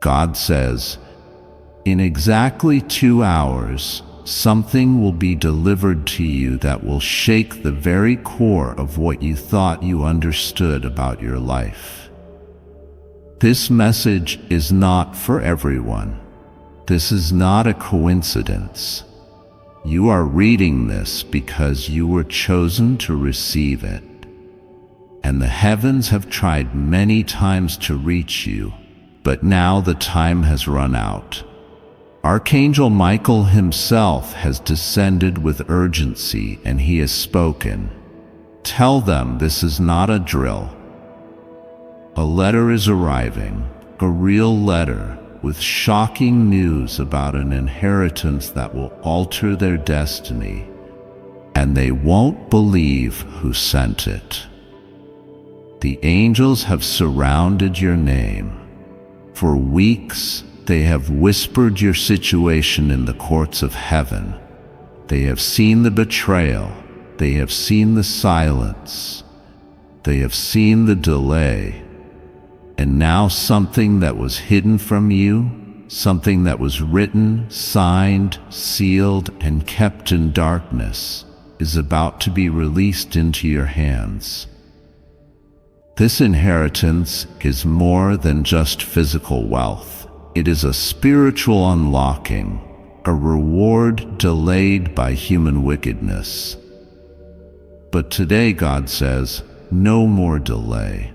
God says, in exactly 2 hours, something will be delivered to you that will shake the very core of what you thought you understood about your life. This message is not for everyone. This is not a coincidence. You are reading this because you were chosen to receive it. And the heavens have tried many times to reach you, but now the time has run out. Archangel Michael himself has descended with urgency, and he has spoken. Tell them this is not a drill. A letter is arriving, a real letter, with shocking news about an inheritance that will alter their destiny, and they won't believe who sent it. The angels have surrounded your name. For weeks, they have whispered your situation in the courts of heaven. They have seen the betrayal. They have seen the silence. They have seen the delay. And now something that was hidden from you, something that was written, signed, sealed, and kept in darkness, is about to be released into your hands. This inheritance is more than just physical wealth. It is a spiritual unlocking, a reward delayed by human wickedness. But today God says, no more delay.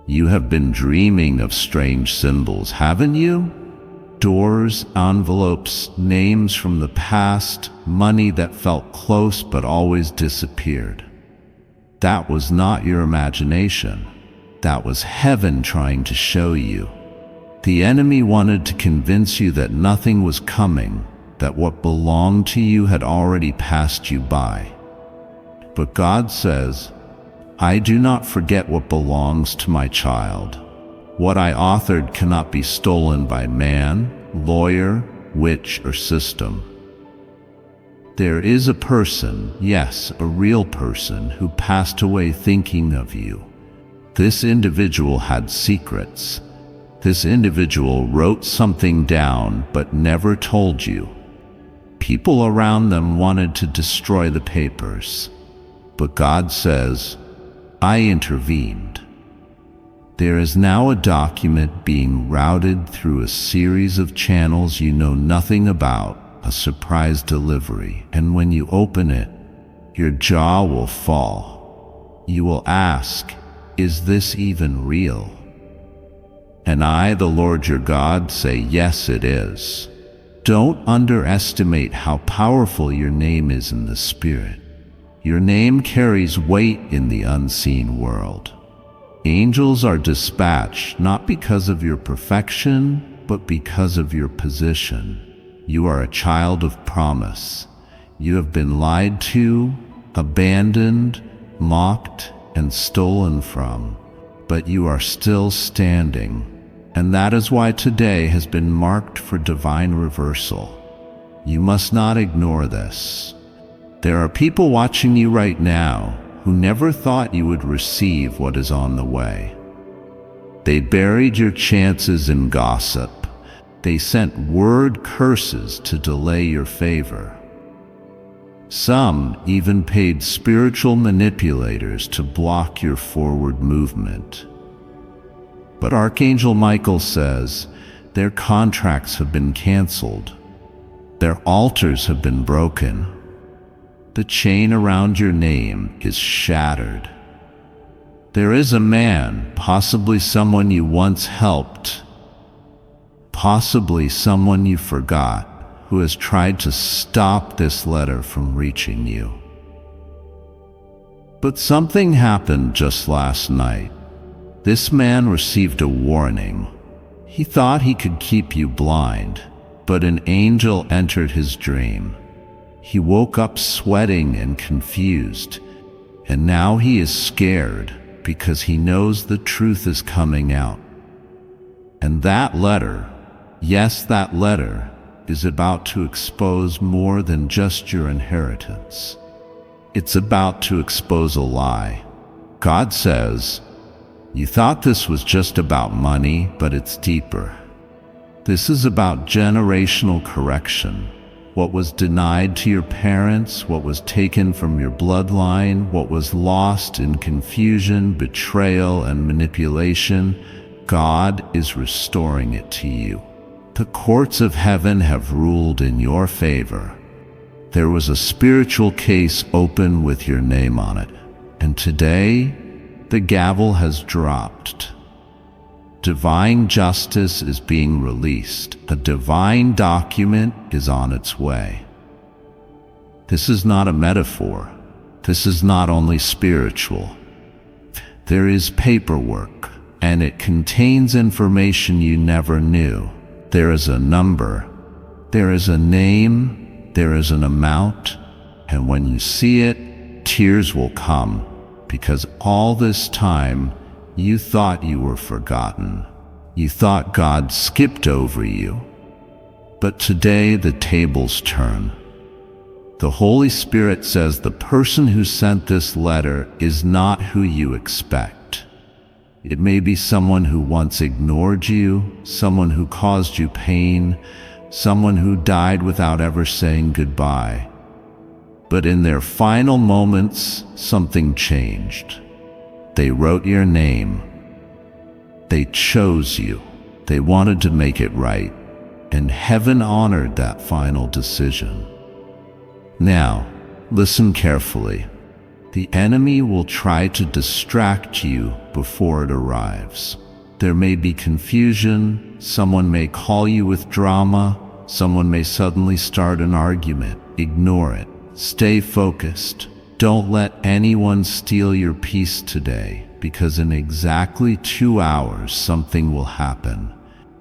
You have been dreaming of strange symbols, haven't you? Doors, envelopes, names from the past, money that felt close but always disappeared. That was not your imagination. That was heaven trying to show you. The enemy wanted to convince you that nothing was coming, that what belonged to you had already passed you by. But God says, I do not forget what belongs to my child. What I authored cannot be stolen by man, lawyer, witch, or system. There is a person, yes, a real person, who passed away thinking of you. This individual had secrets. This individual wrote something down but never told you. People around them wanted to destroy the papers. But God says, I intervened. There is now a document being routed through a series of channels you know nothing about, a surprise delivery, and when you open it, your jaw will fall. You will ask, is this even real? And I, the Lord your God, say, yes, it is. Don't underestimate how powerful your name is in the Spirit. Your name carries weight in the unseen world. Angels are dispatched not because of your perfection, but because of your position. You are a child of promise. You have been lied to, abandoned, mocked, and stolen from, but you are still standing. And that is why today has been marked for divine reversal. You must not ignore this. There are people watching you right now who never thought you would receive what is on the way. They buried your chances in gossip. They sent word curses to delay your favor. Some even paid spiritual manipulators to block your forward movement. But Archangel Michael says their contracts have been canceled. Their altars have been broken. The chain around your name is shattered. There is a man, possibly someone you once helped, possibly someone you forgot, who has tried to stop this letter from reaching you. But something happened just last night. This man received a warning. He thought he could keep you blind, but an angel entered his dream. He woke up sweating and confused, and now he is scared because he knows the truth is coming out. And that letter, yes, that letter, is about to expose more than just your inheritance. It's about to expose a lie. God says, You thought this was just about money, but it's deeper. This is about generational correction. What was denied to your parents, what was taken from your bloodline, what was lost in confusion, betrayal, and manipulation, God is restoring it to you. The courts of heaven have ruled in your favor. There was a spiritual case open with your name on it, and today, the gavel has dropped. Divine justice is being released. A divine document is on its way. This is not a metaphor. This is not only spiritual. There is paperwork, and it contains information you never knew. There is a number, there is a name, there is an amount, and when you see it, tears will come, because all this time, you thought you were forgotten. You thought God skipped over you. But today the tables turn. The Holy Spirit says the person who sent this letter is not who you expect. It may be someone who once ignored you, someone who caused you pain, someone who died without ever saying goodbye. But in their final moments, something changed. They wrote your name. They chose you. They wanted to make it right, and heaven honored that final decision. Now, listen carefully. The enemy will try to distract you before it arrives. There may be confusion, someone may call you with drama, someone may suddenly start an argument. Ignore it. Stay focused. Don't let anyone steal your peace today, because in exactly 2 hours something will happen.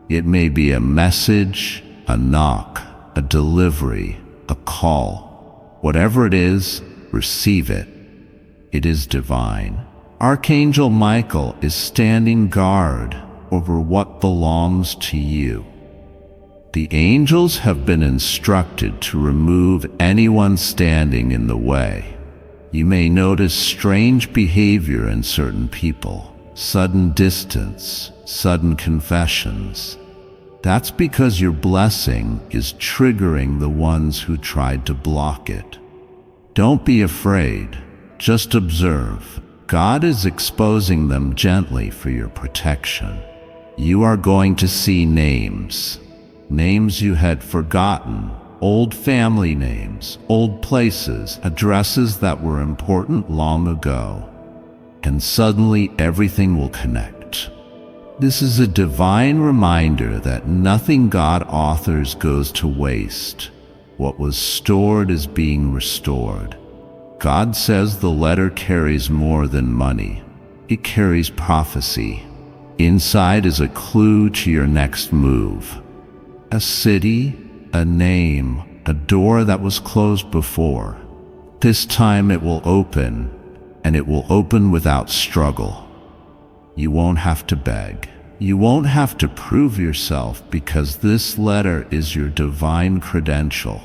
It may be a message, a knock, a delivery, a call. Whatever it is, receive it. It is divine. Archangel Michael is standing guard over what belongs to you. The angels have been instructed to remove anyone standing in the way. You may notice strange behavior in certain people, sudden distance, sudden confessions. That's because your blessing is triggering the ones who tried to block it. Don't be afraid, just observe. God is exposing them gently for your protection. You are going to see names you had forgotten. Old family names, old places, addresses that were important long ago. And suddenly everything will connect. This is a divine reminder that nothing God authors goes to waste. What was stored is being restored. God says the letter carries more than money. It carries prophecy. Inside is a clue to your next move. A city, a name, a door that was closed before. This time it will open, and it will open without struggle. You won't have to beg. You won't have to prove yourself, because this letter is your divine credential.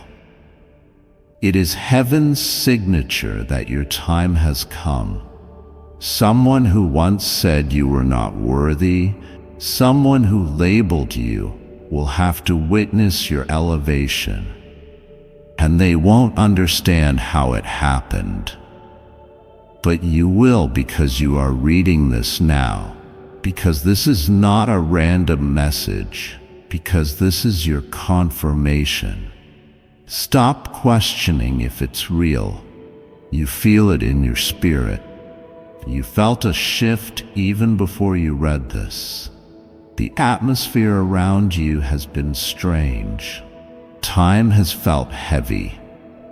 It is heaven's signature that your time has come. Someone who once said you were not worthy, someone who labeled you, will have to witness your elevation. And they won't understand how it happened. But you will, because you are reading this now. Because this is not a random message. Because this is your confirmation. Stop questioning if it's real. You feel it in your spirit. You felt a shift even before you read this. The atmosphere around you has been strange. Time has felt heavy,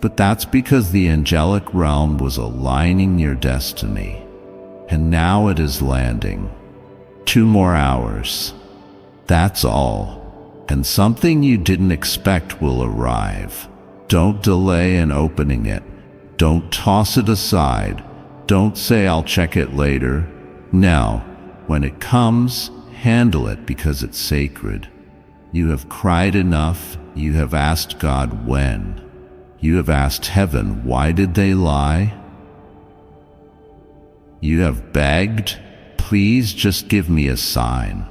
but that's because the angelic realm was aligning your destiny, and now it is landing. 2 more hours. That's all, and something you didn't expect will arrive. Don't delay in opening it. Don't toss it aside. Don't say, "I'll check it later." No, when it comes, handle it, because it's sacred. You have cried enough. You have asked God when. You have asked heaven, why did they lie? You have begged, please just give me a sign.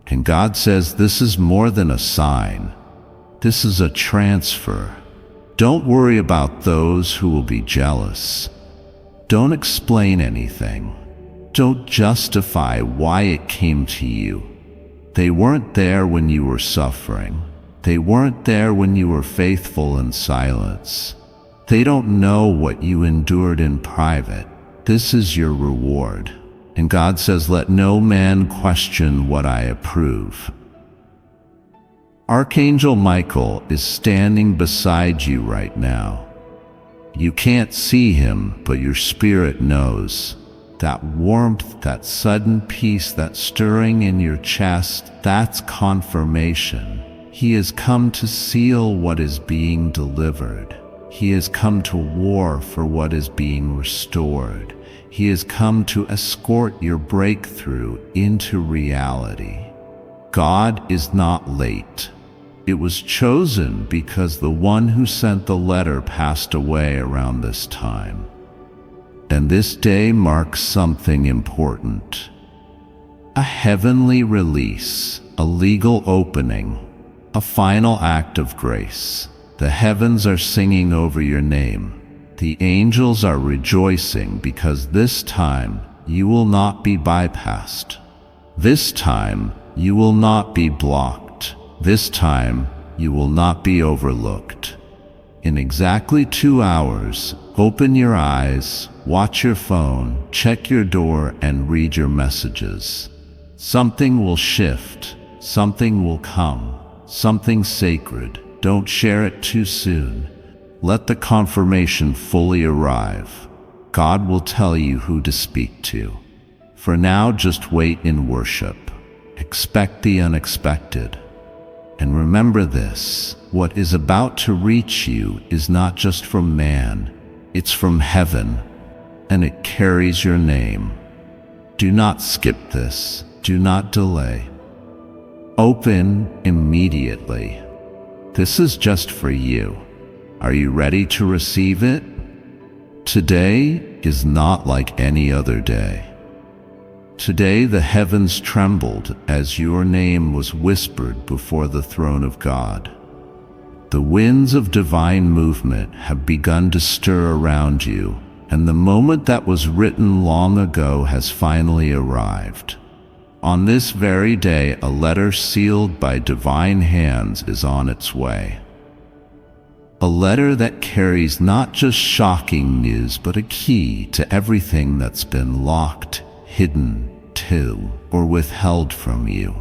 And God says, this is more than a sign. This is a transfer. Don't worry about those who will be jealous. Don't explain anything. Don't justify why it came to you. They weren't there when you were suffering. They weren't there when you were faithful in silence. They don't know what you endured in private. This is your reward. And God says, let no man question what I approve. Archangel Michael is standing beside you right now. You can't see him, but your spirit knows. That warmth, that sudden peace, that stirring in your chest, that's confirmation. He has come to seal what is being delivered. He has come to war for what is being restored. He has come to escort your breakthrough into reality. God is not late. It was chosen because the one who sent the letter passed away around this time. And this day marks something important. A heavenly release, a legal opening, a final act of grace. The heavens are singing over your name. The angels are rejoicing because this time you will not be bypassed. This time you will not be blocked. This time you will not be overlooked. In exactly 2 hours, open your eyes, watch your phone, check your door, and read your messages. Something will shift. Something will come. Something sacred. Don't share it too soon. Let the confirmation fully arrive. God will tell you who to speak to. For now, just wait in worship. Expect the unexpected. And remember this, what is about to reach you is not just from man, it's from heaven, and it carries your name. Do not skip this. Do not delay. Open immediately. This is just for you. Are you ready to receive it? Today is not like any other day. Today the heavens trembled as your name was whispered before the throne of God. The winds of divine movement have begun to stir around you, and the moment that was written long ago has finally arrived. On this very day, a letter sealed by divine hands is on its way. A letter that carries not just shocking news, but a key to everything that's been locked, hidden, or withheld from you.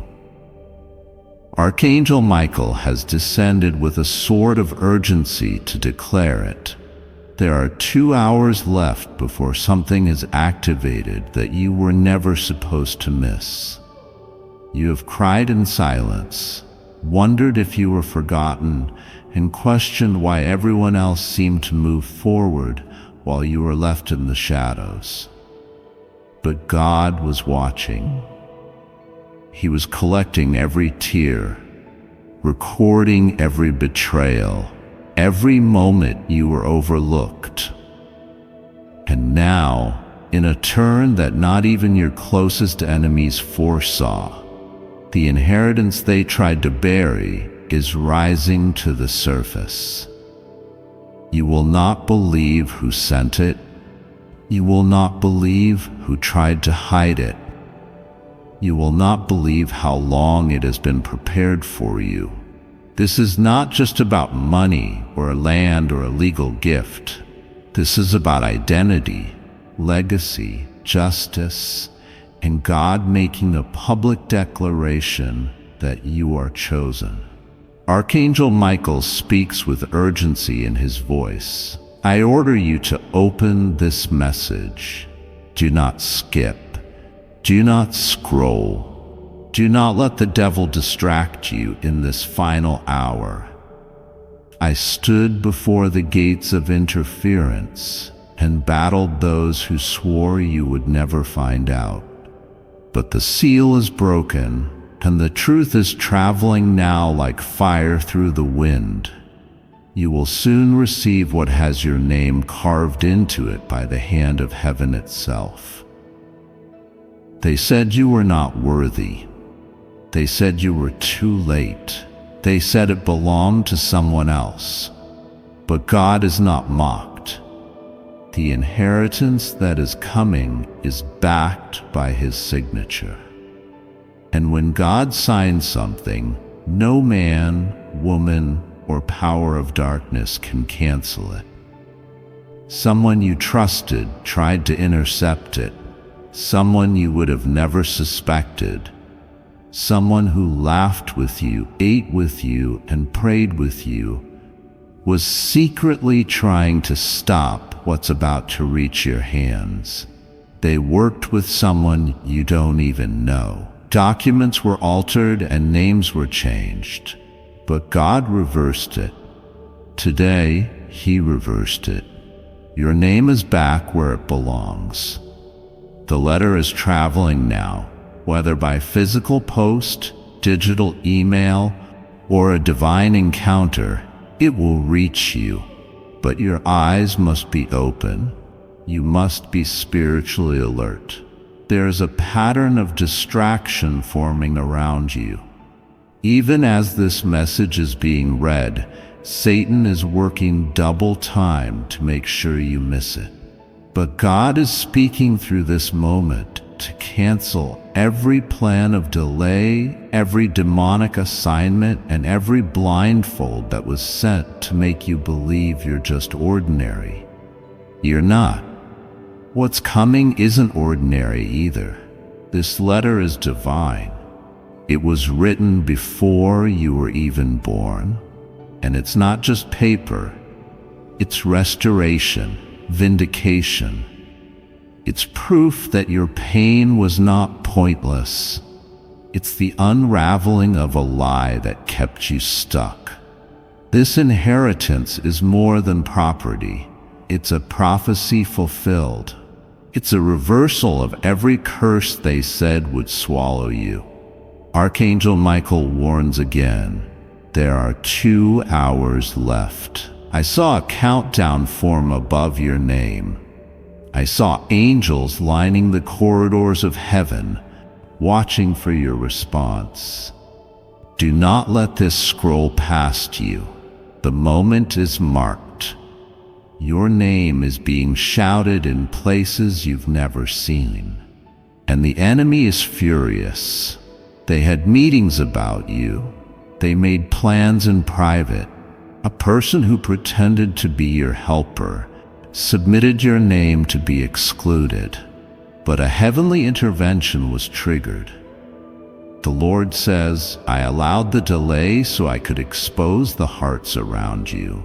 Archangel Michael has descended with a sword of urgency to declare it. There are 2 hours left before something is activated that you were never supposed to miss. You have cried in silence, wondered if you were forgotten, and questioned why everyone else seemed to move forward while you were left in the shadows. But God was watching. He was collecting every tear, recording every betrayal, every moment you were overlooked. And now, in a turn that not even your closest enemies foresaw, the inheritance they tried to bury is rising to the surface. You will not believe who sent it. You will not believe who tried to hide it. You will not believe how long it has been prepared for you. This is not just about money or land or a legal gift. This is about identity, legacy, justice, and God making a public declaration that you are chosen. Archangel Michael speaks with urgency in his voice. I order you to open this message. Do not skip. Do not scroll. Do not let the devil distract you in this final hour. I stood before the gates of interference and battled those who swore you would never find out. But the seal is broken, and the truth is traveling now like fire through the wind. You will soon receive what has your name carved into it by the hand of heaven itself. They said you were not worthy. They said you were too late. They said it belonged to someone else. But God is not mocked. The inheritance that is coming is backed by His signature. And when God signs something, no man, woman, or power of darkness can cancel it. Someone you trusted tried to intercept it. Someone you would have never suspected. Someone who laughed with you, ate with you, and prayed with you was secretly trying to stop what's about to reach your hands. They worked with someone you don't even know. Documents were altered and names were changed. But God reversed it. Today, He reversed it. Your name is back where it belongs. The letter is traveling now, whether by physical post, digital email, or a divine encounter. It will reach you. But your eyes must be open. You must be spiritually alert. There is a pattern of distraction forming around you. Even as this message is being read, Satan is working double time to make sure you miss it. But God is speaking through this moment to cancel every plan of delay, every demonic assignment, and every blindfold that was sent to make you believe you're just ordinary. You're not. What's coming isn't ordinary either. This letter is divine. It was written before you were even born. And it's not just paper. It's restoration, vindication. It's proof that your pain was not pointless. It's the unraveling of a lie that kept you stuck. This inheritance is more than property. It's a prophecy fulfilled. It's a reversal of every curse they said would swallow you. Archangel Michael warns again. There are 2 hours left. I saw a countdown form above your name. I saw angels lining the corridors of heaven, watching for your response. Do not let this scroll past you. The moment is marked. Your name is being shouted in places you've never seen. And the enemy is furious. They had meetings about you. They made plans in private. A person who pretended to be your helper submitted your name to be excluded. But a heavenly intervention was triggered. The Lord says, I allowed the delay so I could expose the hearts around you.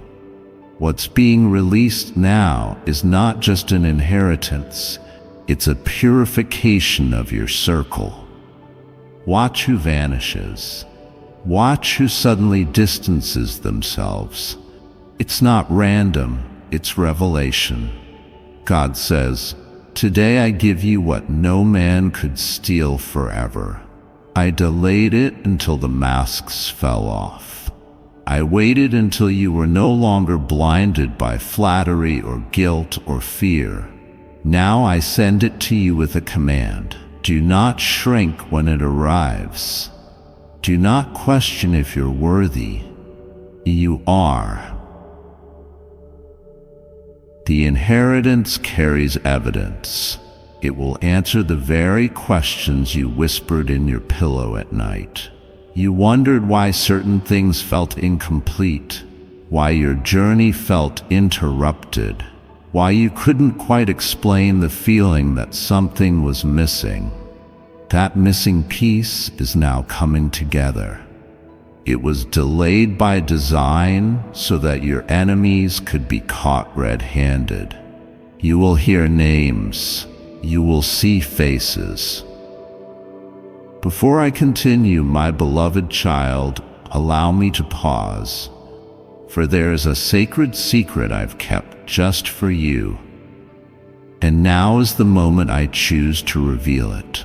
What's being released now is not just an inheritance, it's a purification of your circle. Watch who vanishes. Watch who suddenly distances themselves. It's not random, it's revelation. God says, today I give you what no man could steal forever. I delayed it until the masks fell off. I waited until you were no longer blinded by flattery or guilt or fear. Now I send it to you with a command. Do not shrink when it arrives. Do not question if you're worthy. You are. The inheritance carries evidence. It will answer the very questions you whispered in your pillow at night. You wondered why certain things felt incomplete, why your journey felt interrupted, why you couldn't quite explain the feeling that something was missing. That missing piece is now coming together. It was delayed by design so that your enemies could be caught red-handed. You will hear names. You will see faces. Before I continue, my beloved child, allow me to pause, for there is a sacred secret I've kept just for you, and now is the moment I choose to reveal it.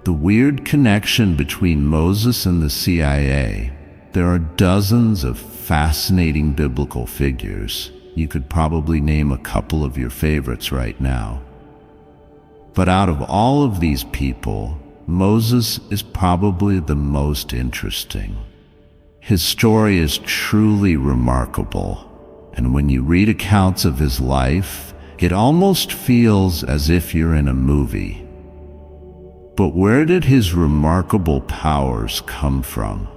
The weird connection between Moses and the CIA. There are dozens of fascinating biblical figures. You could probably name a couple of your favorites right now. But out of all of these people, Moses is probably the most interesting. His story is truly remarkable, and when you read accounts of his life, it almost feels as if you're in a movie. But where did his remarkable powers come from?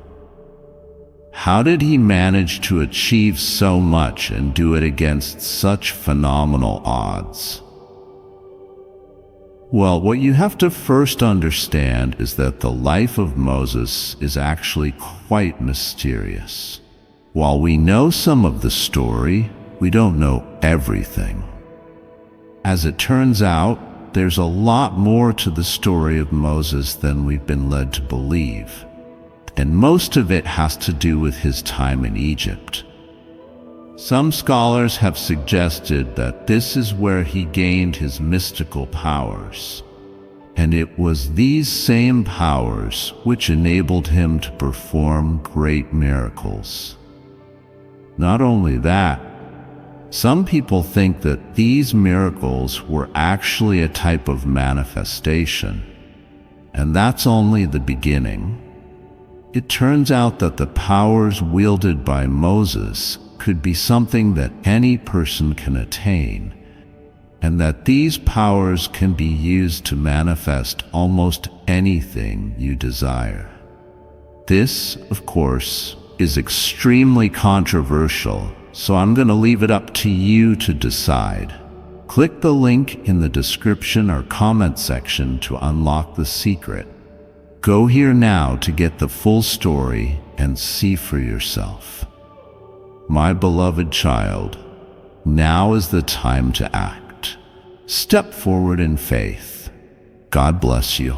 How did he manage to achieve so much and do it against such phenomenal odds? Well, what you have to first understand is that the life of Moses is actually quite mysterious. While we know some of the story, we don't know everything. As it turns out, there's a lot more to the story of Moses than we've been led to believe, and most of it has to do with his time in Egypt. Some scholars have suggested that this is where he gained his mystical powers, and it was these same powers which enabled him to perform great miracles. Not only that, some people think that these miracles were actually a type of manifestation, and that's only the beginning. It turns out that the powers wielded by Moses could be something that any person can attain, and that these powers can be used to manifest almost anything you desire. This, of course, is extremely controversial, so I'm going to leave it up to you to decide. Click the link in the description or comment section to unlock the secret. Go here now to get the full story and see for yourself. My beloved child, now is the time to act. Step forward in faith. God bless you.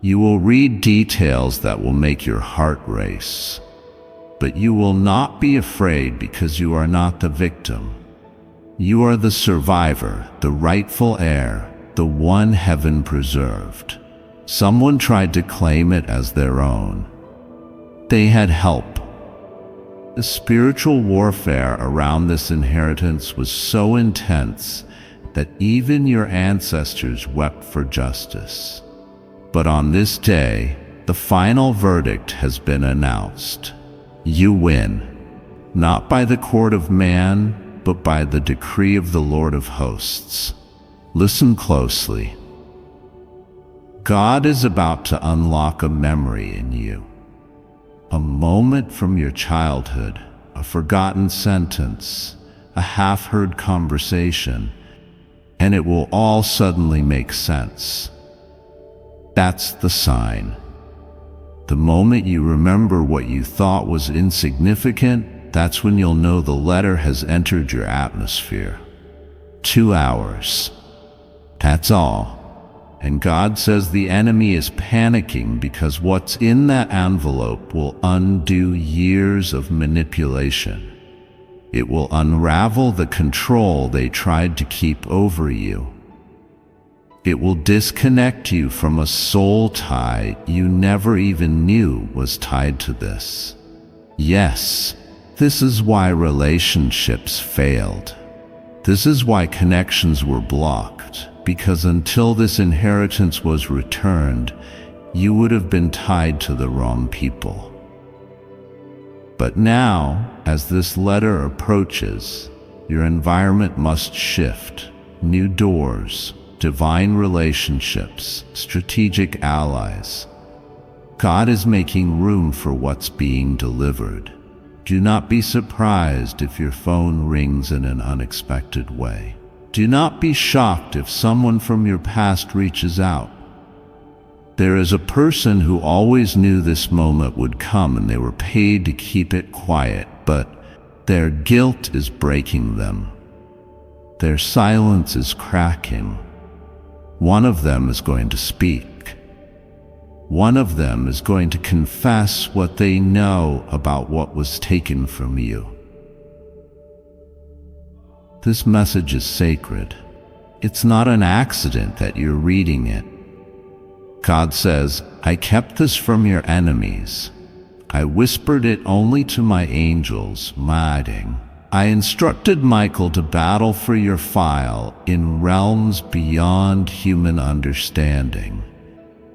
You will read details that will make your heart race, but you will not be afraid because you are not the victim. You are the survivor, the rightful heir, the one heaven preserved. Someone tried to claim it as their own. They had help. The spiritual warfare around this inheritance was so intense that even your ancestors wept for justice. But on this day, the final verdict has been announced. You win, not by the court of man, but by the decree of the Lord of hosts. Listen closely. God is about to unlock a memory in you. A moment from your childhood, a forgotten sentence, a half-heard conversation, and it will all suddenly make sense. That's the sign. The moment you remember what you thought was insignificant, that's when you'll know the letter has entered your atmosphere. 2 hours. That's all. And God says the enemy is panicking because what's in that envelope will undo years of manipulation. It will unravel the control they tried to keep over you. It will disconnect you from a soul tie you never even knew was tied to this. Yes, this is why relationships failed. This is why connections were blocked. Because until this inheritance was returned, you would have been tied to the wrong people. But now, as this letter approaches, your environment must shift. New doors, divine relationships, strategic allies. God is making room for what's being delivered. Do not be surprised if your phone rings in an unexpected way. Do not be shocked if someone from your past reaches out. There is a person who always knew this moment would come and they were paid to keep it quiet, but their guilt is breaking them. Their silence is cracking. One of them is going to speak. One of them is going to confess what they know about what was taken from you. This message is sacred. It's not an accident that you're reading it. God says, I kept this from your enemies. I whispered it only to my angels, Ma'ading. I instructed Michael to battle for your file in realms beyond human understanding.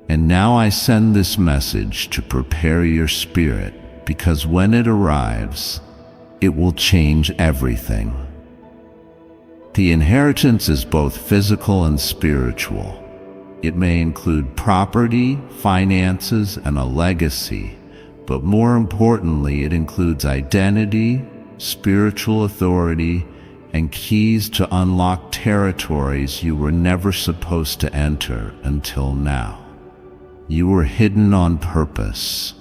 And now I send this message to prepare your spirit, because when it arrives, it will change everything. The inheritance is both physical and spiritual. It may include property, finances, and a legacy, but more importantly, it includes identity, spiritual authority, and keys to unlock territories you were never supposed to enter until now. You were hidden on purpose.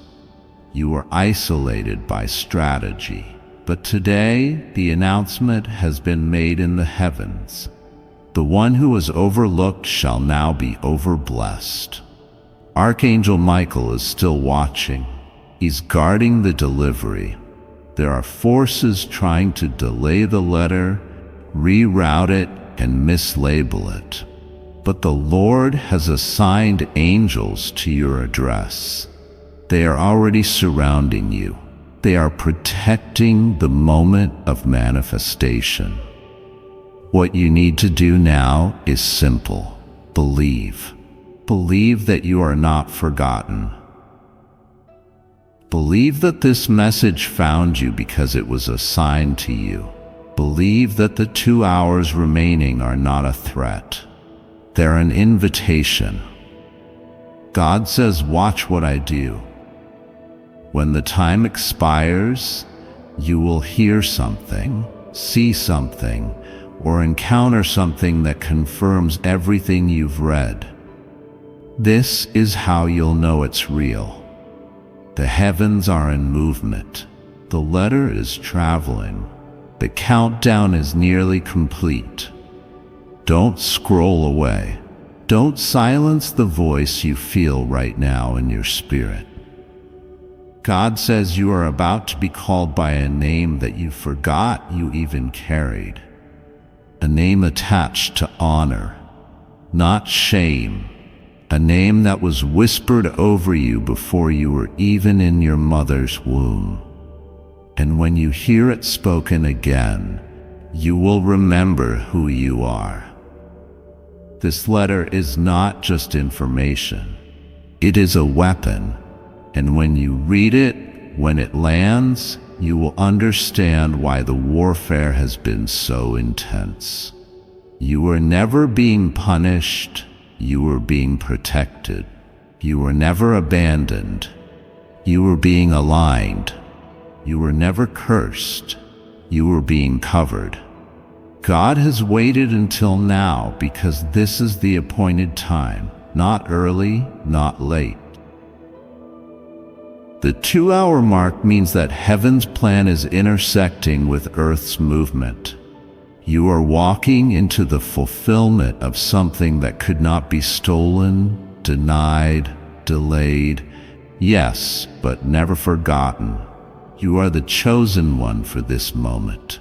You were isolated by strategy. But today, the announcement has been made in the heavens. The one who was overlooked shall now be overblessed. Archangel Michael is still watching. He's guarding the delivery. There are forces trying to delay the letter, reroute it, and mislabel it. But the Lord has assigned angels to your address. They are already surrounding you. They are protecting the moment of manifestation. What you need to do now is simple. Believe. Believe that you are not forgotten. Believe that this message found you because it was assigned to you. Believe that the 2 hours remaining are not a threat. They're an invitation. God says, watch what I do. When the time expires, you will hear something, see something, or encounter something that confirms everything you've read. This is how you'll know it's real. The heavens are in movement. The letter is traveling. The countdown is nearly complete. Don't scroll away. Don't silence the voice you feel right now in your spirit. God says you are about to be called by a name that you forgot you even carried. A name attached to honor, not shame. A name that was whispered over you before you were even in your mother's womb. And when you hear it spoken again, you will remember who you are. This letter is not just information. It is a weapon. And when you read it, when it lands, you will understand why the warfare has been so intense. You were never being punished. You were being protected. You were never abandoned. You were being aligned. You were never cursed. You were being covered. God has waited until now because this is the appointed time, not early, not late. The 2-hour mark means that heaven's plan is intersecting with Earth's movement. You are walking into the fulfillment of something that could not be stolen, denied, delayed, yes, but never forgotten. You are the chosen one for this moment.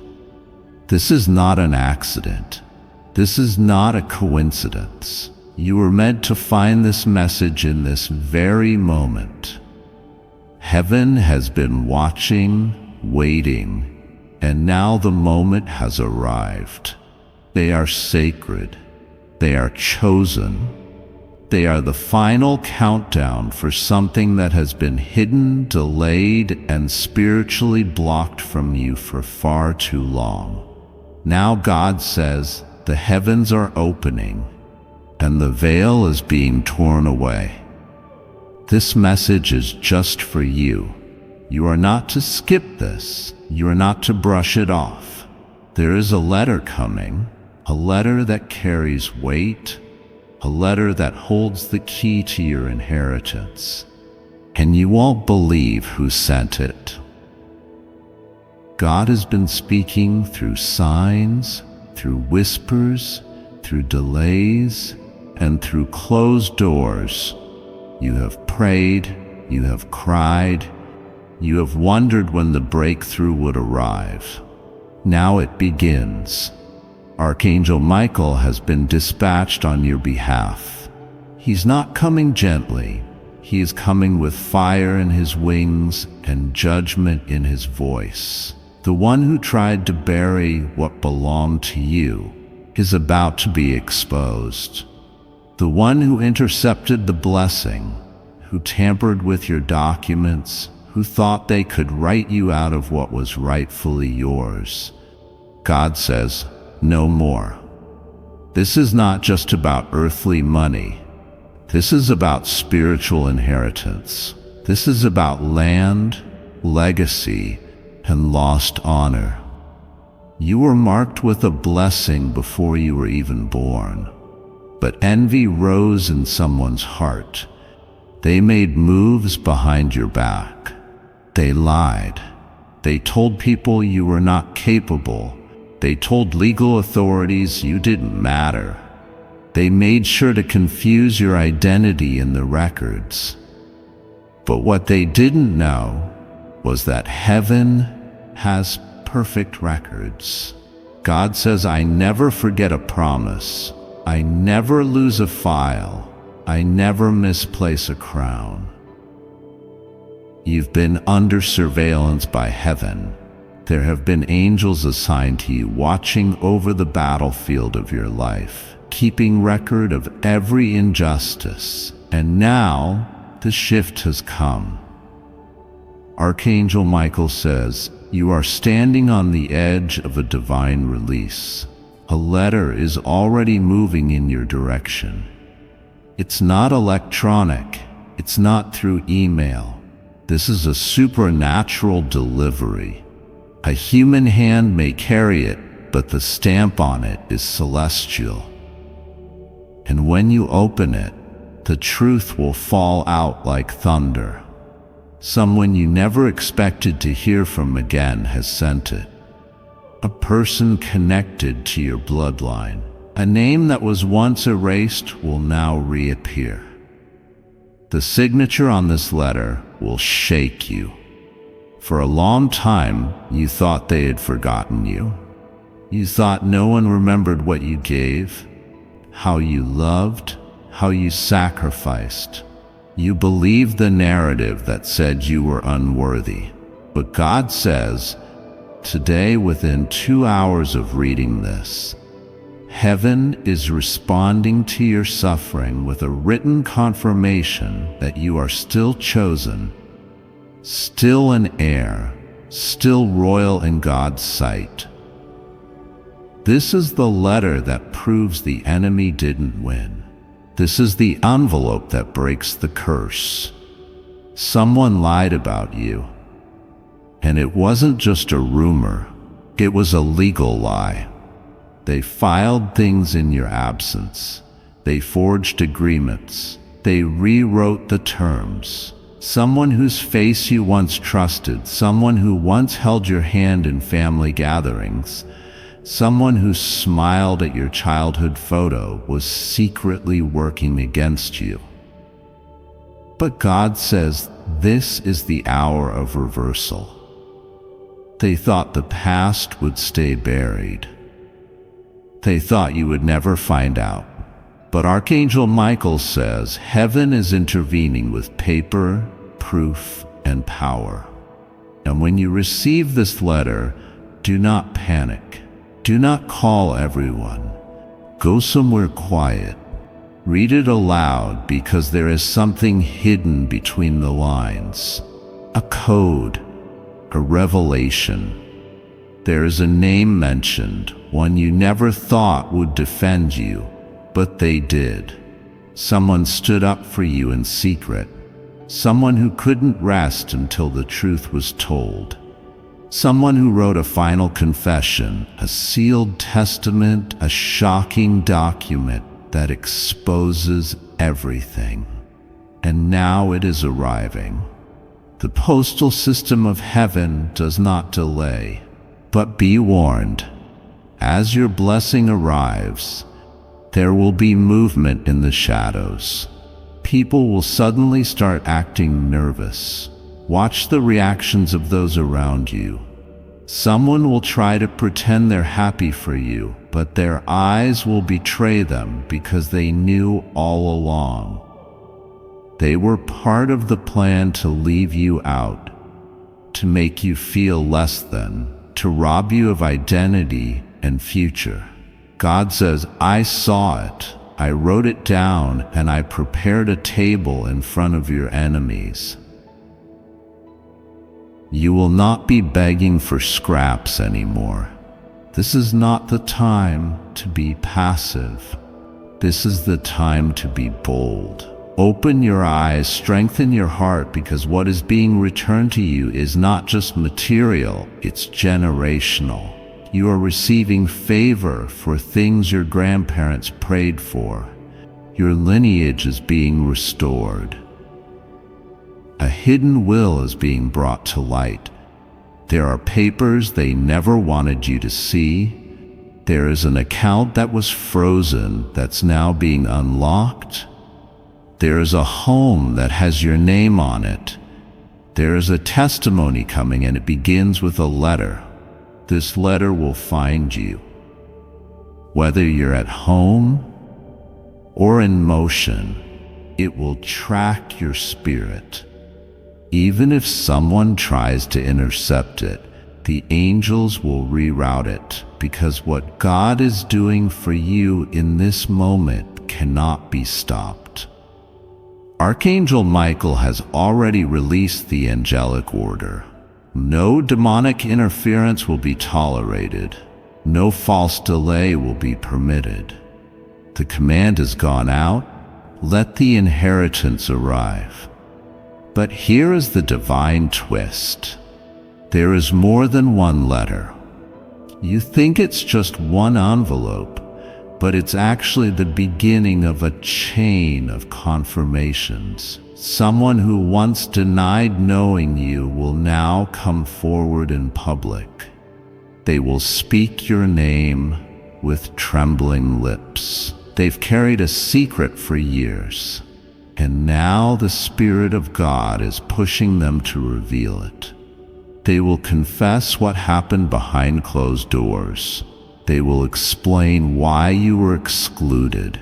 This is not an accident. This is not a coincidence. You were meant to find this message in this very moment. Heaven has been watching, waiting, and now the moment has arrived. They are sacred. They are chosen. They are the final countdown for something that has been hidden, delayed, and spiritually blocked from you for far too long. Now God says, the heavens are opening, and the veil is being torn away. This message is just for you. You are not to skip this. You are not to brush it off. There is a letter coming, a letter that carries weight, a letter that holds the key to your inheritance. And you won't believe who sent it. God has been speaking through signs, through whispers, through delays, and through closed doors. You have prayed, you have cried, you have wondered when the breakthrough would arrive. Now it begins. Archangel Michael has been dispatched on your behalf. He's not coming gently. He is coming with fire in his wings and judgment in his voice. The one who tried to bury what belonged to you is about to be exposed. The one who intercepted the blessing, who tampered with your documents, who thought they could write you out of what was rightfully yours. God says, no more. This is not just about earthly money. This is about spiritual inheritance. This is about land, legacy, and lost honor. You were marked with a blessing before you were even born. But envy rose in someone's heart. They made moves behind your back. They lied. They told people you were not capable. They told legal authorities you didn't matter. They made sure to confuse your identity in the records. But what they didn't know was that heaven has perfect records. God says, I never forget a promise. I never lose a file. I never misplace a crown. You've been under surveillance by heaven. There have been angels assigned to you watching over the battlefield of your life, keeping record of every injustice. And now the shift has come. Archangel Michael says, you are standing on the edge of a divine release. A letter is already moving in your direction. It's not electronic. It's not through email. This is a supernatural delivery. A human hand may carry it, but the stamp on it is celestial. And when you open it, the truth will fall out like thunder. Someone you never expected to hear from again has sent it. A person connected to your bloodline. A name that was once erased will now reappear. The signature on this letter will shake you. For a long time, you thought they had forgotten you. You thought no one remembered what you gave, how you loved, how you sacrificed. You believed the narrative that said you were unworthy. But God says, today, within 2 hours of reading this, heaven is responding to your suffering with a written confirmation that you are still chosen, still an heir, still royal in God's sight. This is the letter that proves the enemy didn't win. This is the envelope that breaks the curse. Someone lied about you. And it wasn't just a rumor, it was a legal lie. They filed things in your absence. They forged agreements. They rewrote the terms. Someone whose face you once trusted, someone who once held your hand in family gatherings, someone who smiled at your childhood photo was secretly working against you. But God says this is the hour of reversal. They thought the past would stay buried. They thought you would never find out. But Archangel Michael says heaven is intervening with paper, proof, and power. And when you receive this letter, do not panic. Do not call everyone. Go somewhere quiet. Read it aloud because there is something hidden between the lines. A code, a revelation. There is a name mentioned, one you never thought would defend you, but they did. Someone stood up for you in secret. Someone who couldn't rest until the truth was told. Someone who wrote a final confession, a sealed testament, a shocking document that exposes everything. And now it is arriving. The postal system of heaven does not delay. But be warned, as your blessing arrives, there will be movement in the shadows. People will suddenly start acting nervous. Watch the reactions of those around you. Someone will try to pretend they're happy for you, but their eyes will betray them because they knew all along. They were part of the plan to leave you out, to make you feel less than, to rob you of identity and future. God says, I saw it, I wrote it down, and I prepared a table in front of your enemies. You will not be begging for scraps anymore. This is not the time to be passive. This is the time to be bold. Open your eyes, strengthen your heart, because what is being returned to you is not just material, it's generational. You are receiving favor for things your grandparents prayed for. Your lineage is being restored. A hidden will is being brought to light. There are papers they never wanted you to see. There is an account that was frozen that's now being unlocked. There is a home that has your name on it. There is a testimony coming, and it begins with a letter. This letter will find you. Whether you're at home or in motion, it will track your spirit. Even if someone tries to intercept it, the angels will reroute it, because what God is doing for you in this moment cannot be stopped. Archangel Michael has already released the angelic order. No demonic interference will be tolerated. No false delay will be permitted. The command has gone out. Let the inheritance arrive. But here is the divine twist. There is more than one letter. You think it's just one envelope, but it's actually the beginning of a chain of confirmations. Someone who once denied knowing you will now come forward in public. They will speak your name with trembling lips. They've carried a secret for years, and now the Spirit of God is pushing them to reveal it. They will confess what happened behind closed doors. They will explain why you were excluded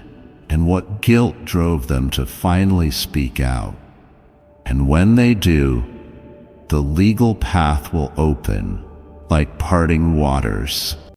and what guilt drove them to finally speak out. And when they do, the legal path will open like parting waters.